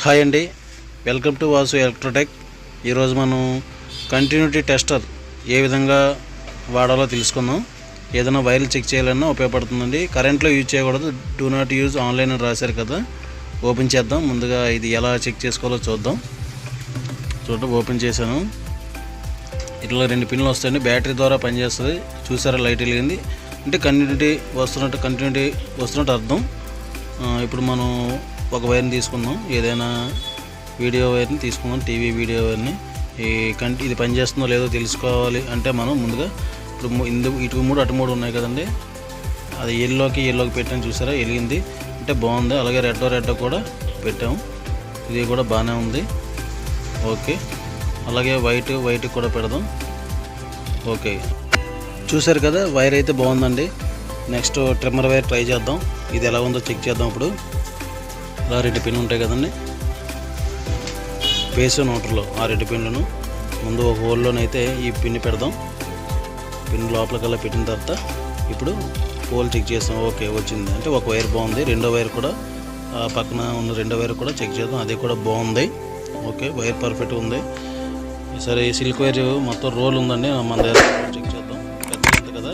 Hi అండి, welcome to Vasu ఎలక్ట్రోటెక్. ఈరోజు మనం కంటిన్యూటీ టెస్టర్ ఏ విధంగా వాడాలో తెలుసుకుందాం. ఏదైనా వైర్లు చెక్ చేయాలన్నా ఉపయోగపడుతుందండి. కరెంట్లో యూజ్ చేయకూడదు, డూ నాట్ యూజ్ ఆన్లైన్ అని రాశారు కదా. ఓపెన్ చేద్దాం. ముందుగా ఇది ఎలా చెక్ చేసుకోవాలో చూద్దాం. ఓపెన్ చేశాను. ఇట్లా 2 పిన్లు వస్తాయండి. బ్యాటరీ ద్వారా పనిచేస్తుంది. చూసారా, లైట్ వెలిగింది అంటే కంటిన్యూటీ వస్తున్నట్టు అర్థం. ఇప్పుడు మనం ఒక వైర్ని తీసుకుందాం. ఏదైనా వీడియో వైర్ని తీసుకుందాం, టీవీ వీడియో వైర్ని. ఇది పనిచేస్తుందో లేదో తెలుసుకోవాలి అంటే మనం ముందుగా ఇప్పుడు ఇటు 3 అటు 3 ఉన్నాయి కదండి. అది ఎల్లోకి పెట్టాను, చూసారా వెలిగింది అంటే బాగుంది. అలాగే రెడ్ కూడా పెట్టాము, ఇది కూడా బాగానే ఉంది. ఓకే, అలాగే వైట్ కూడా పెడదాం. ఓకే, చూసారు కదా, వైర్ అయితే బాగుందండి. నెక్స్ట్ ట్రిమ్మర్ వైర్ ట్రై చేద్దాం. ఇది ఎలా ఉందో చెక్ చేద్దాం. ఇప్పుడు ఇలా 2 పిన్లు ఉంటాయి కదండి, బేస్ న్యూట్రల్. ఆ 2 పిన్లను ముందు ఒక హోల్లోనైతే ఈ పిన్ పెడదాం. పిన్ లోపలికల్లా పెట్టిన తర్వాత ఇప్పుడు హోల్ చెక్ చేస్తాం. ఓకే, వచ్చింది అంటే ఒక వైర్ బాగుంది. రెండో వైర్ కూడా పక్కన ఉన్న రెండో వైర్ కూడా చెక్ చేద్దాం, అది కూడా బాగుంది. ఓకే, వైర్ పర్ఫెక్ట్ ఉంది. సరే, ఈ సిల్క్ వైర్ మొత్తం రోల్ ఉందండి మన దగ్గర. చెక్ చేద్దాం. పెద్ద కదా,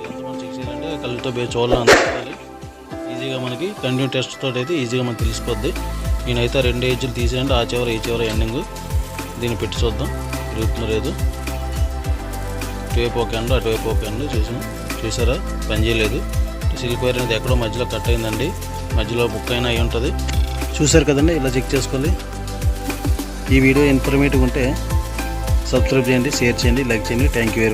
ఎంతమంది చెక్ చేయాలంటే కళ్ళతో చూడాలి, అంత ఈజీగా మనకి కంటిన్యూ టెస్ట్ తోటి అయితే ఈజీగా మనకు తెలిసిపోద్ది. నేనైతే 2 ఎడ్జ్లు తీసేయండి, ఆ చివర ఈ చివర ఎండింగ్. దీన్ని పెట్టి చూద్దాం తిరుగుతుందో లేదు. ఇటువైపు ఒక ఎండ్, అటువైపు ఒక ఎండ్. చూసారా, పని చేయలేదు. సిల్క్ వైర్ అనేది ఎక్కడో మధ్యలో కట్ అయిందండి, మధ్యలో బుక్ అయినా అయి ఉంటుంది. చూసారు కదండి, ఇలా చెక్ చేసుకోవాలి. ఈ వీడియో ఇన్ఫర్మేటివ్ ఉంటే సబ్స్క్రైబ్ చేయండి, షేర్ చేయండి, లైక్ చేయండి. Thank you.